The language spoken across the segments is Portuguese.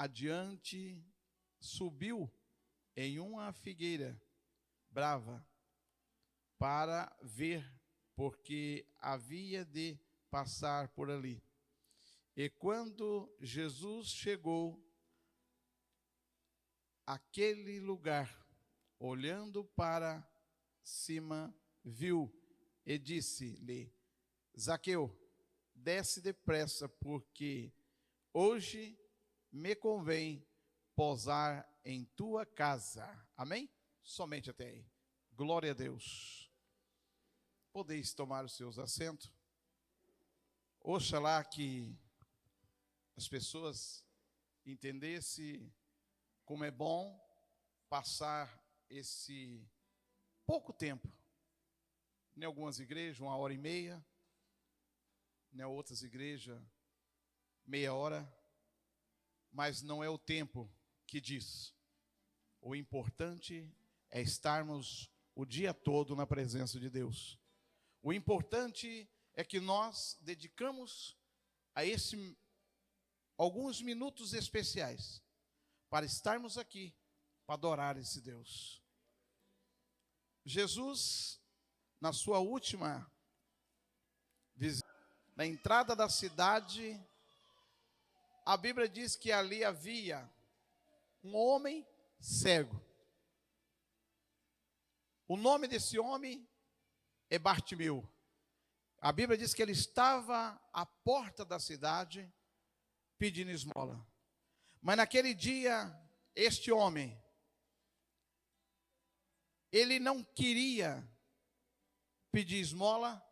adiante, subiu em uma figueira brava para ver, porque havia de passar por ali. E quando Jesus chegou àquele lugar, olhando para cima, viu e disse-lhe: Zaqueu, desce depressa, porque hoje me convém posar em tua casa. Amém? Somente até aí. Glória a Deus. Podeis tomar os seus assentos. Oxalá que as pessoas entendessem como é bom passar esse pouco tempo. Em algumas igrejas, 1h30, em outras igrejas, meia hora, mas não é o tempo que diz. O importante é estarmos o dia todo na presença de Deus. O importante é que nós dedicamos a alguns minutos especiais para estarmos aqui, para adorar esse Deus. Jesus, na sua última visita, na entrada da cidade, a Bíblia diz que ali havia um homem cego. O nome desse homem é Bartimeu. A Bíblia diz que ele estava à porta da cidade pedindo esmola. Mas naquele dia, este homem, ele não queria pedir esmola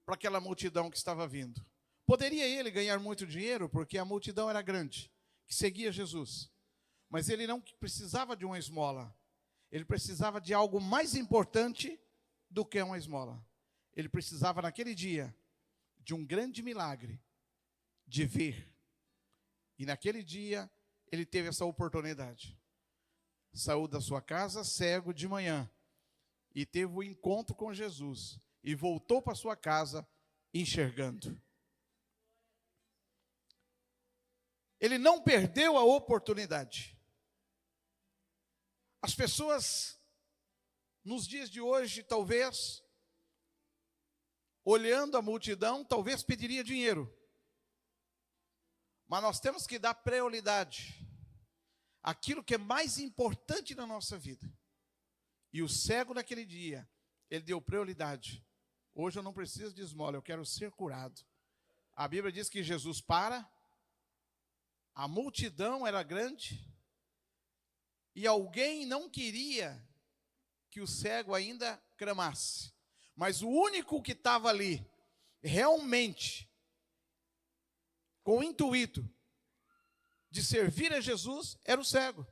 para aquela multidão que estava vindo. Poderia ele ganhar muito dinheiro, porque a multidão era grande, que seguia Jesus. Mas ele não precisava de uma esmola. Ele precisava de algo mais importante do que uma esmola. Ele precisava, naquele dia, de um grande milagre, de ver. E naquele dia, ele teve essa oportunidade. Saiu da sua casa cego de manhã e teve o encontro com Jesus. E voltou para sua casa enxergando. Ele não perdeu a oportunidade. As pessoas, nos dias de hoje, talvez, olhando a multidão, talvez pediria dinheiro. Mas nós temos que dar prioridade àquilo que é mais importante na nossa vida. E o cego naquele dia, ele deu prioridade. Hoje eu não preciso de esmola, eu quero ser curado. A Bíblia diz que Jesus a multidão era grande, e alguém não queria que o cego ainda clamasse. Mas o único que estava ali, realmente, com o intuito de servir a Jesus, era o cego.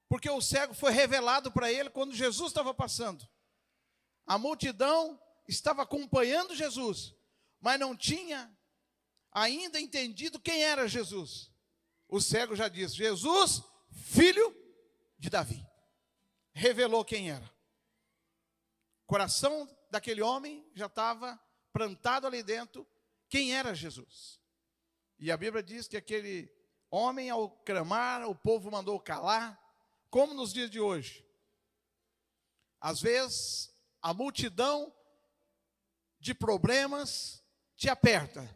Porque o cego foi revelado para ele quando Jesus estava passando. A multidão estava acompanhando Jesus, mas não tinha ainda entendido quem era Jesus. O cego já disse: Jesus, filho de Davi. Revelou quem era. O coração daquele homem já estava plantado ali dentro quem era Jesus. E a Bíblia diz que aquele homem, ao clamar, o povo mandou calar, como nos dias de hoje. Às vezes, a multidão de problemas te aperta.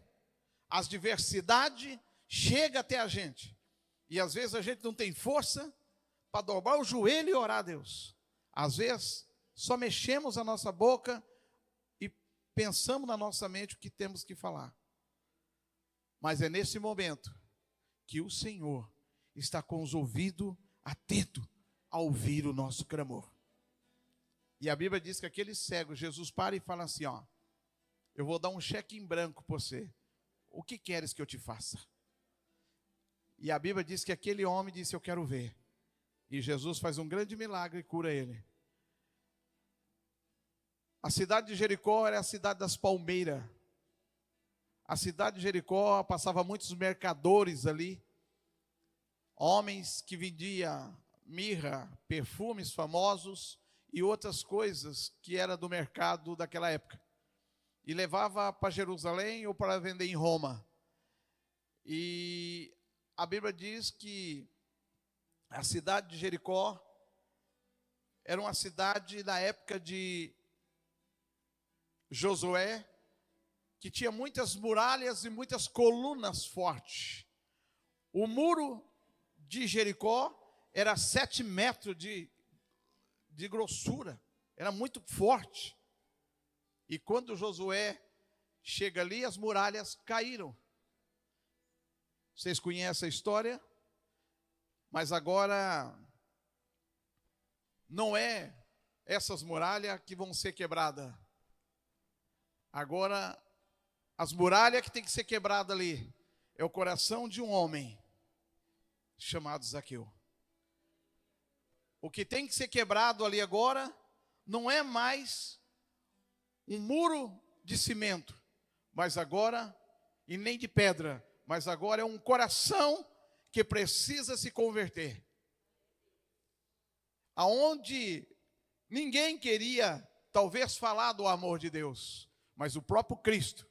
As diversidades chegam até a gente. E às vezes a gente não tem força para dobrar o joelho e orar a Deus. Às vezes, só mexemos a nossa boca e pensamos na nossa mente o que temos que falar. Mas é nesse momento que o Senhor está com os ouvidos atentos a ouvir o nosso clamor. E a Bíblia diz que aquele cego, Jesus para e fala assim: ó, eu vou dar um cheque em branco para você. O que queres que eu te faça? E a Bíblia diz que aquele homem disse: eu quero ver. E Jesus faz um grande milagre e cura ele. A cidade de Jericó era a cidade das palmeiras. A cidade de Jericó passava muitos mercadores ali. Homens que vendiam mirra, perfumes famosos e outras coisas que era do mercado daquela época. E levava para Jerusalém ou para vender em Roma. E a Bíblia diz que a cidade de Jericó era uma cidade da época de Josué, que tinha muitas muralhas e muitas colunas fortes. O muro de Jericó era 7 metros de grossura, era muito forte. E quando Josué chega ali, as muralhas caíram. Vocês conhecem a história? Mas agora não é essas muralhas que vão ser quebradas. Agora, as muralhas que tem que ser quebradas ali é o coração de um homem chamado Zaqueu. O que tem que ser quebrado ali agora não é mais um muro de cimento, mas agora, e nem de pedra, mas agora é um coração que precisa se converter. Aonde ninguém queria, talvez, falar do amor de Deus, mas o próprio Cristo,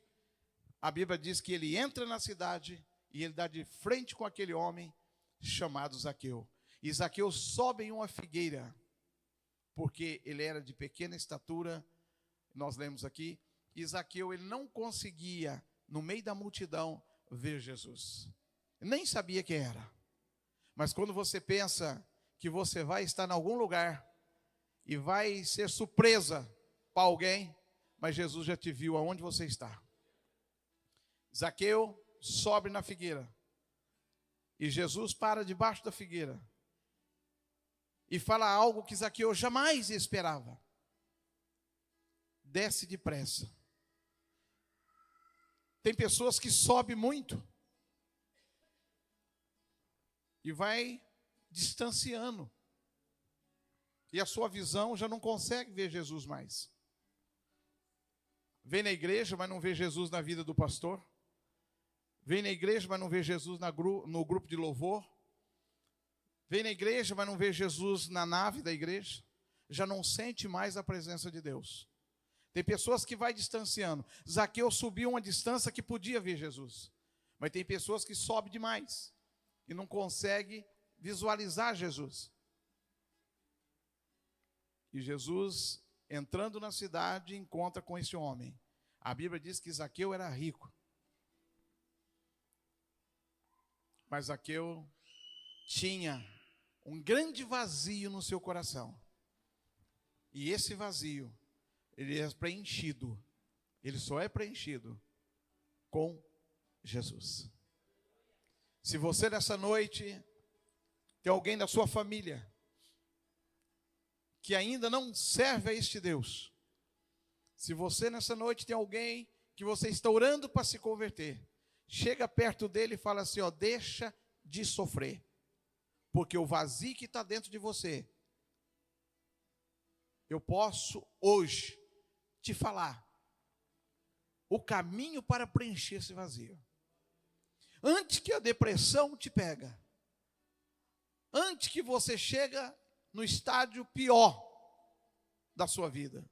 a Bíblia diz que ele entra na cidade e ele dá de frente com aquele homem chamado Zaqueu. E Zaqueu sobe em uma figueira, porque ele era de pequena estatura, nós lemos aqui, e Zaqueu ele não conseguia, no meio da multidão, ver Jesus. Nem sabia quem era. Mas quando você pensa que você vai estar em algum lugar e vai ser surpresa para alguém, mas Jesus já te viu aonde você está. Zaqueu sobe na figueira e Jesus para debaixo da figueira e fala algo que Zaqueu jamais esperava. Desce depressa. Tem pessoas que sobem muito e vai distanciando. E a sua visão já não consegue ver Jesus mais. Vem na igreja, mas não vê Jesus na vida do pastor. Vem na igreja, mas não vê Jesus no grupo de louvor. Vem na igreja, mas não vê Jesus na nave da igreja. Já não sente mais a presença de Deus. Tem pessoas que vai distanciando. Zaqueu subiu uma distância que podia ver Jesus. Mas tem pessoas que sobem demais e não consegue visualizar Jesus. E Jesus, entrando na cidade, encontra com esse homem. A Bíblia diz que Zaqueu era rico. Mas Zaqueu tinha um grande vazio no seu coração. E esse vazio, ele é preenchido. Ele só é preenchido com Jesus. Se você nessa noite tem alguém da sua família que ainda não serve a este Deus, se você nessa noite tem alguém que você está orando para se converter, chega perto dele e fala assim, ó, deixa de sofrer, porque o vazio que está dentro de você, eu posso hoje te falar o caminho para preencher esse vazio. Antes que a depressão te pega, antes que você chega no estágio pior da sua vida,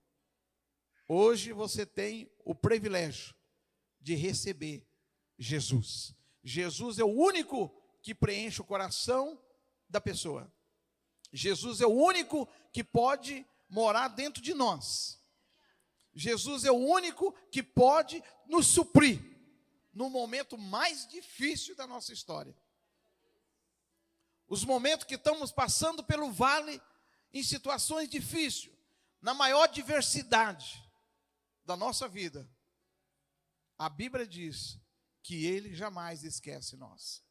hoje você tem o privilégio de receber Jesus. Jesus é o único que preenche o coração da pessoa. Jesus é o único que pode morar dentro de nós. Jesus é o único que pode nos suprir no momento mais difícil da nossa história. Os momentos que estamos passando pelo vale, em situações difíceis, na maior diversidade da nossa vida, a Bíblia diz que Ele jamais esquece nós.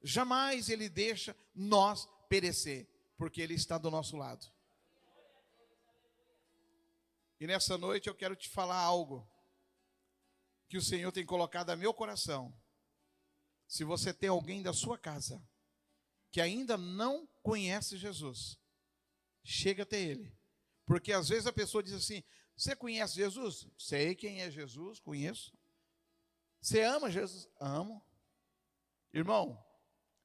Jamais Ele deixa nós perecer, porque Ele está do nosso lado. E nessa noite eu quero te falar algo que o Senhor tem colocado a meu coração. Se você tem alguém da sua casa que ainda não conhece Jesus, chega até Ele. Porque às vezes a pessoa diz assim, você conhece Jesus? Sei quem é Jesus, conheço. Você ama Jesus? Amo. Irmão,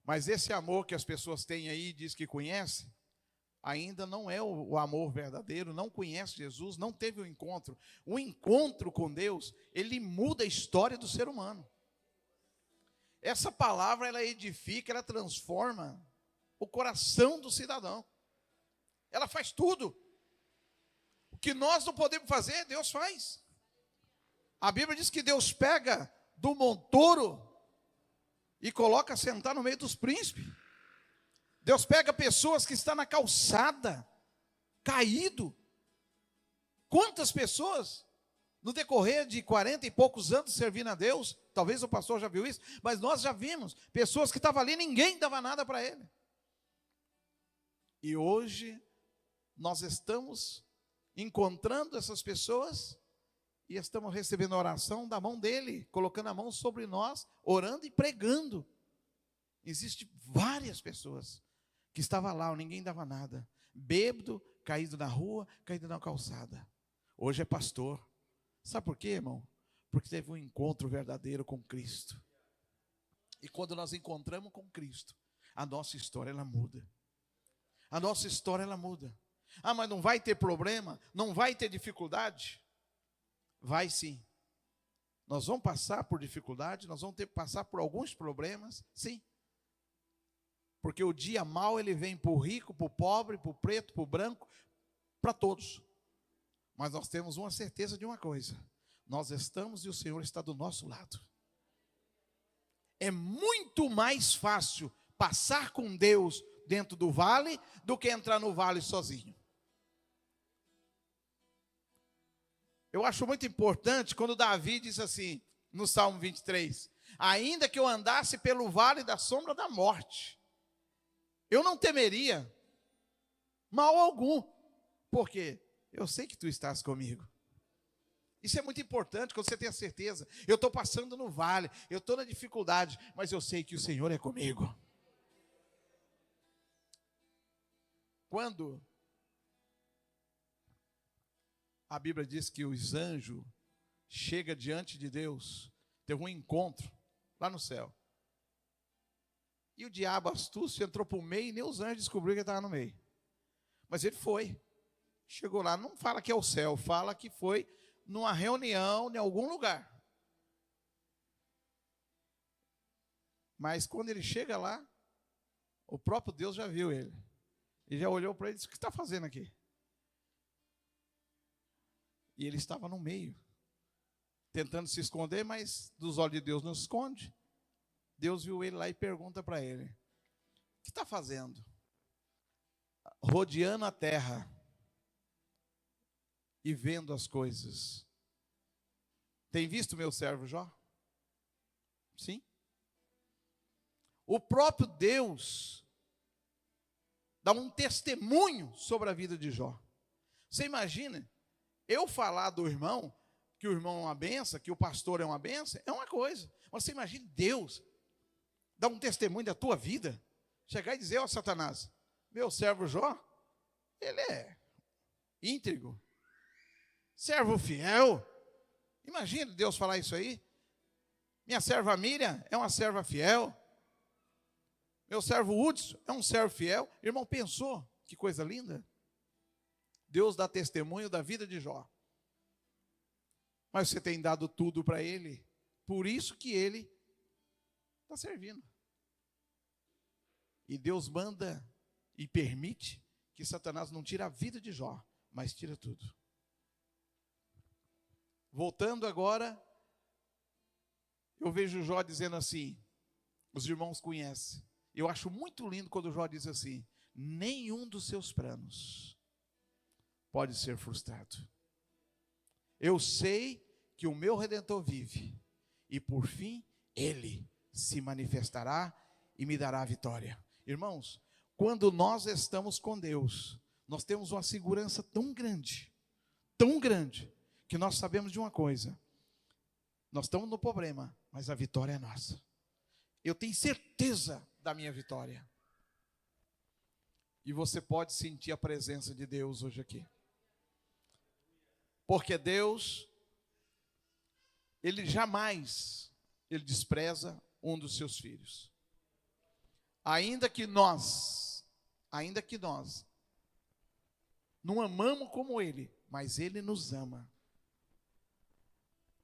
mas esse amor que as pessoas têm aí, diz que conhece, ainda não é o amor verdadeiro, não conhece Jesus, não teve o encontro. O encontro com Deus, ele muda a história do ser humano. Essa palavra, ela edifica, ela transforma o coração do cidadão. Ela faz tudo. O que nós não podemos fazer, Deus faz. A Bíblia diz que Deus pega do montouro e coloca sentar no meio dos príncipes. Deus pega pessoas que estão na calçada, caído. Quantas pessoas, no decorrer de 40 e poucos anos servindo a Deus, talvez o pastor já viu isso, mas nós já vimos pessoas que estavam ali, ninguém dava nada para ele. E hoje, nós estamos encontrando essas pessoas e estamos recebendo a oração da mão dele, colocando a mão sobre nós, orando e pregando. Existem várias pessoas que estavam lá, ninguém dava nada, bêbado, caído na rua, caído na calçada. Hoje é pastor. Sabe por quê, irmão? Porque teve um encontro verdadeiro com Cristo. E quando nós encontramos com Cristo, a nossa história, ela muda. A nossa história, ela muda. Ah, mas não vai ter problema? Não vai ter dificuldade? Vai sim. Nós vamos passar por dificuldade, nós vamos ter que passar por alguns problemas, sim. Porque o dia mau, ele vem para o rico, para o pobre, para o preto, para o branco, para todos. Mas nós temos uma certeza de uma coisa: nós estamos e o Senhor está do nosso lado. É muito mais fácil passar com Deus dentro do vale do que entrar no vale sozinho. Eu acho muito importante quando Davi diz assim, no Salmo 23, ainda que eu andasse pelo vale da sombra da morte, eu não temeria mal algum, porque eu sei que tu estás comigo. Isso é muito importante, quando você tem a certeza, eu estou passando no vale, eu estou na dificuldade, mas eu sei que o Senhor é comigo. Quando a Bíblia diz que os anjos chegam diante de Deus, teve um encontro lá no céu. E o diabo astúcio entrou para o meio e nem os anjos descobriram que ele estava no meio. Mas ele foi. Chegou lá, não fala que é o céu, fala que foi numa reunião em algum lugar. Mas quando ele chega lá, o próprio Deus já viu ele. Ele já olhou para ele e disse: o que está fazendo aqui? E ele estava no meio, tentando se esconder, mas dos olhos de Deus não se esconde. Deus viu ele lá e pergunta para ele: o que está fazendo? Rodeando a terra e vendo as coisas. Tem visto meu servo Jó? Sim. O próprio Deus dá um testemunho sobre a vida de Jó. Você imagina, eu falar do irmão, que o irmão é uma benção, que o pastor é uma benção, é uma coisa. Mas você imagina Deus dar um testemunho da tua vida, chegar e dizer: ó Satanás, meu servo Jó, ele é íntegro, servo fiel. Imagina Deus falar isso aí. Minha serva Miriam é uma serva fiel. Meu servo Hudson é um servo fiel. Irmão, pensou? Que coisa linda. Deus dá testemunho da vida de Jó. Mas você tem dado tudo para ele. Por isso que ele está servindo. E Deus manda e permite que Satanás não tire a vida de Jó, mas tira tudo. Voltando agora, eu vejo Jó dizendo assim, os irmãos conhecem. Eu acho muito lindo quando Jó diz assim: nenhum dos seus planos pode ser frustrado. Eu sei que o meu Redentor vive, e por fim, ele se manifestará e me dará a vitória. Irmãos, quando nós estamos com Deus, nós temos uma segurança tão grande, que nós sabemos de uma coisa: nós estamos no problema, mas a vitória é nossa. Eu tenho certeza da minha vitória. E você pode sentir a presença de Deus hoje aqui. Porque Deus, Ele jamais, Ele despreza um dos seus filhos. Ainda que nós não amamos como Ele, mas Ele nos ama.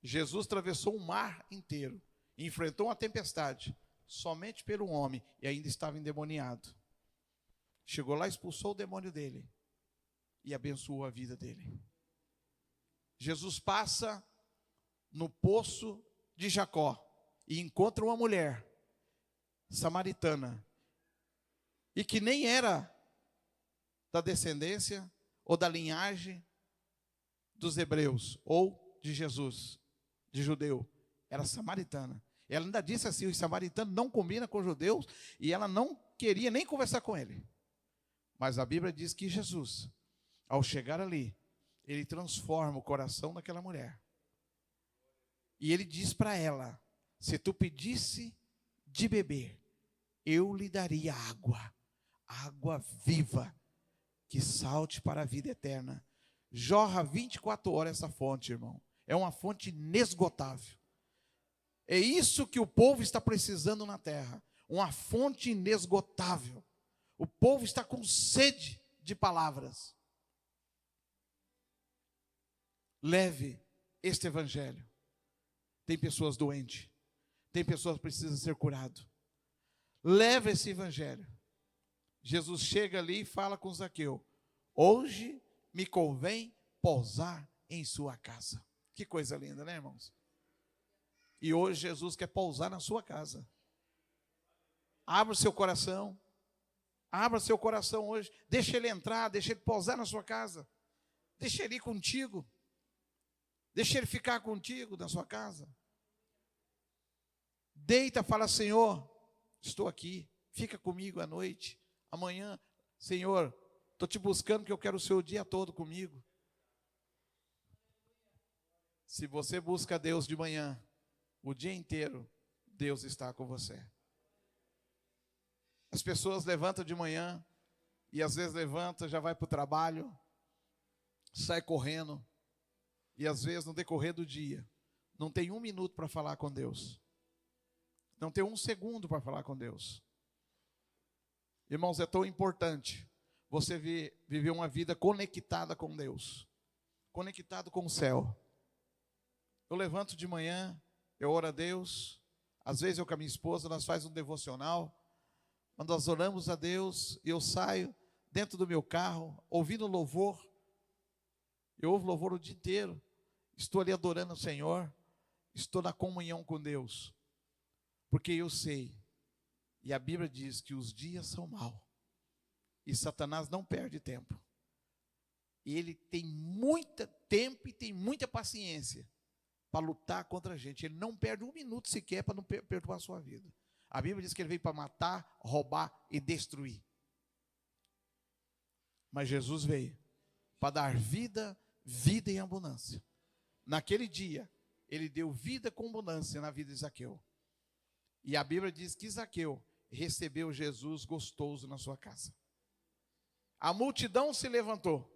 Jesus atravessou um mar inteiro, enfrentou uma tempestade, somente pelo homem, e ainda estava endemoniado. Chegou lá, expulsou o demônio dele e abençoou a vida dele. Jesus passa no poço de Jacó e encontra uma mulher samaritana, e que nem era da descendência ou da linhagem dos hebreus ou de Jesus, de judeu, era samaritana. Ela ainda disse assim: os samaritanos não combinam com os judeus, e ela não queria nem conversar com ele. Mas a Bíblia diz que Jesus, ao chegar ali, ele transforma o coração daquela mulher. E ele diz para ela: se tu pedisse de beber, eu lhe daria água, água viva, que salte para a vida eterna. Jorra 24 horas essa fonte, irmão. É uma fonte inesgotável. É isso que o povo está precisando na terra. Uma fonte inesgotável. O povo está com sede de palavras. Leve este evangelho. Tem pessoas doentes. Tem pessoas que precisam ser curadas. Leve esse evangelho. Jesus chega ali e fala com Zaqueu: hoje me convém pousar em sua casa. Que coisa linda, né, irmãos? E hoje Jesus quer pousar na sua casa. Abra o seu coração. Abra seu coração hoje. Deixa ele entrar, deixa ele pousar na sua casa. Deixa ele ir contigo. Deixa ele ficar contigo na sua casa. Deita, fala: Senhor, estou aqui. Fica comigo à noite. Amanhã, Senhor, estou te buscando porque eu quero o seu dia todo comigo. Se você busca Deus de manhã, o dia inteiro, Deus está com você. As pessoas levantam de manhã e às vezes levanta, já vai para o trabalho, sai correndo, e às vezes no decorrer do dia não tem um minuto para falar com Deus, não tem um segundo para falar com Deus. Irmãos, é tão importante você viver uma vida conectada com Deus, conectado com o céu. Eu levanto de manhã, eu oro a Deus, às vezes eu com a minha esposa, nós fazemos um devocional. Quando nós oramos a Deus, eu saio dentro do meu carro, ouvindo louvor. Eu ouvo louvor o dia inteiro. Estou ali adorando o Senhor. Estou na comunhão com Deus. Porque eu sei, e a Bíblia diz que os dias são maus. E Satanás não perde tempo. E ele tem muito tempo e tem muita paciência para lutar contra a gente. Ele não perde um minuto sequer para não perturbar a sua vida. A Bíblia diz que ele veio para matar, roubar e destruir. Mas Jesus veio para dar vida, vida em abundância. Naquele dia, ele deu vida com abundância na vida de Zaqueu. E a Bíblia diz que Zaqueu recebeu Jesus gostoso na sua casa. A multidão se levantou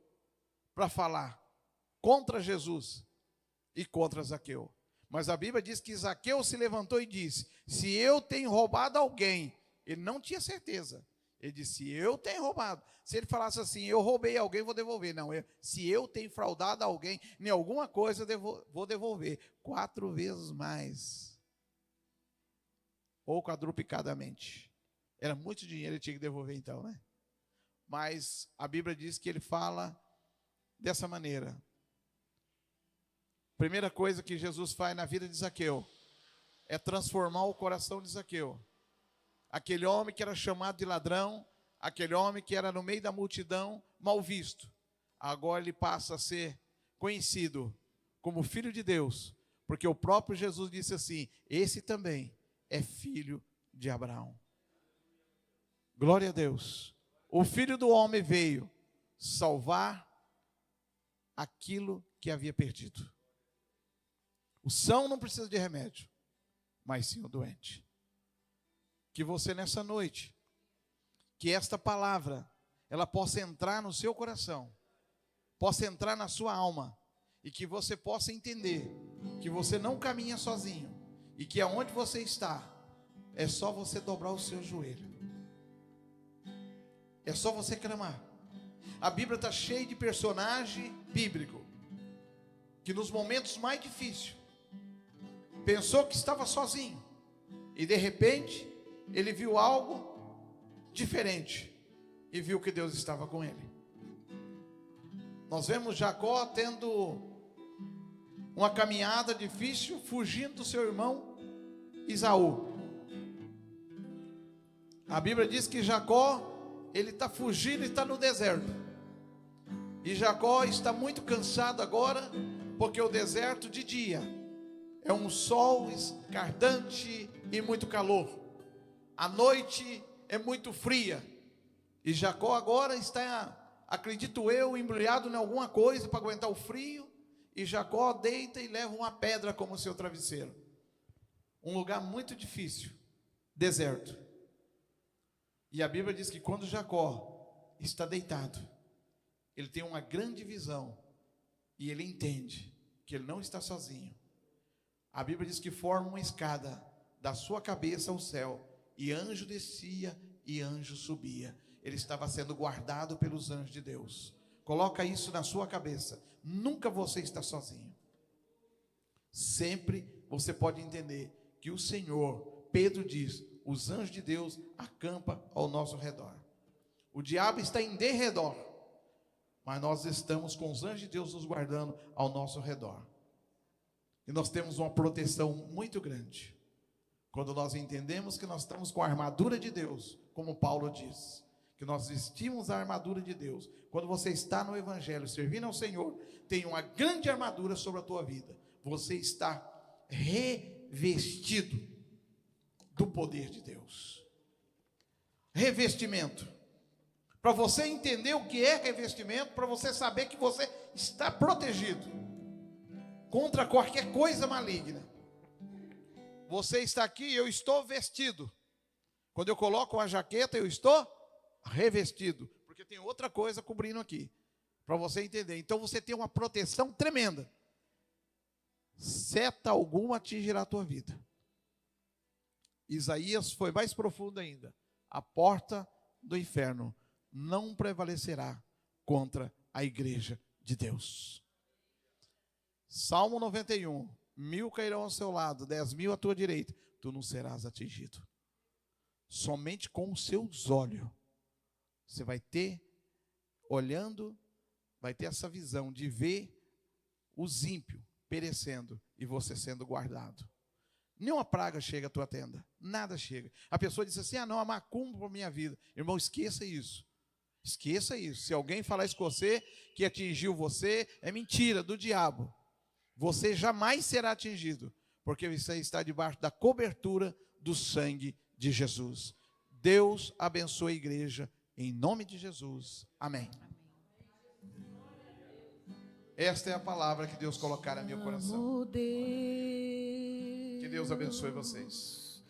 para falar contra Jesus e contra Zaqueu. Mas a Bíblia diz que Zaqueu se levantou e disse: se eu tenho roubado alguém, ele não tinha certeza. Ele disse: se eu tenho roubado. Se ele falasse assim: eu roubei alguém, vou devolver. Não, se eu tenho fraudado alguém em alguma coisa, vou devolver 4 vezes mais. Ou quadruplicadamente. Era muito dinheiro, ele tinha que devolver então, né? Mas a Bíblia diz que ele fala dessa maneira. Primeira coisa que Jesus faz na vida de Zaqueu é transformar o coração de Zaqueu. Aquele homem que era chamado de ladrão, aquele homem que era no meio da multidão, mal visto, agora ele passa a ser conhecido como filho de Deus, porque o próprio Jesus disse assim: esse também é filho de Abraão. Glória a Deus. O Filho do Homem veio salvar aquilo que havia perdido. O são não precisa de remédio, mas sim o doente. Que você nessa noite, que esta palavra, ela possa entrar no seu coração, possa entrar na sua alma, e que você possa entender que você não caminha sozinho, e que aonde você está, é só você dobrar o seu joelho, é só você clamar. A Bíblia está cheia de personagem bíblico, que nos momentos mais difíceis, pensou que estava sozinho, e de repente, ele viu algo diferente e viu que Deus estava com ele. Nós vemos Jacó tendo uma caminhada difícil, fugindo do seu irmão Esaú. A Bíblia diz que Jacó, ele está fugindo e está no deserto. E Jacó está muito cansado agora, porque o deserto de dia é um sol escaldante e muito calor. A noite é muito fria. E Jacó agora está, acredito eu, embrulhado em alguma coisa para aguentar o frio. E Jacó deita e leva uma pedra como seu travesseiro. Um lugar muito difícil, deserto. E a Bíblia diz que quando Jacó está deitado, ele tem uma grande visão e ele entende que ele não está sozinho. A Bíblia diz que forma uma escada da sua cabeça ao céu, e anjo descia e anjo subia. Ele estava sendo guardado pelos anjos de Deus. Coloca isso na sua cabeça. Nunca você está sozinho. Sempre você pode entender que o Senhor, Pedro diz, os anjos de Deus acampam ao nosso redor. O diabo está em derredor, mas nós estamos com os anjos de Deus nos guardando ao nosso redor. E nós temos uma proteção muito grande. Quando nós entendemos que nós estamos com a armadura de Deus, como Paulo diz, que nós vestimos a armadura de Deus. Quando você está no Evangelho, servindo ao Senhor, tem uma grande armadura sobre a tua vida. Você está revestido do poder de Deus. Revestimento. Para você entender o que é revestimento, para você saber que você está protegido contra qualquer coisa maligna. Você está aqui, eu estou vestido. Quando eu coloco uma jaqueta, eu estou revestido, porque tem outra coisa cobrindo aqui, para você entender. Então você tem uma proteção tremenda. Seta alguma atingirá a tua vida. Isaías foi mais profundo ainda. A porta do inferno não prevalecerá contra a igreja de Deus. Salmo 91. 1000 cairão ao seu lado, 10.000 à tua direita, tu não serás atingido. Somente com os seus olhos você vai ter, olhando, vai ter essa visão de ver os ímpios perecendo e você sendo guardado. Nenhuma praga chega à tua tenda, nada chega. A pessoa diz assim, não, há macumba para a minha vida. Irmão, esqueça isso. Esqueça isso. Se alguém falar isso com você, que atingiu você, é mentira do diabo. Você jamais será atingido, porque você está debaixo da cobertura do sangue de Jesus. Deus abençoe a igreja, em nome de Jesus. Amém. Esta é a palavra que Deus colocará no meu coração. Que Deus abençoe vocês.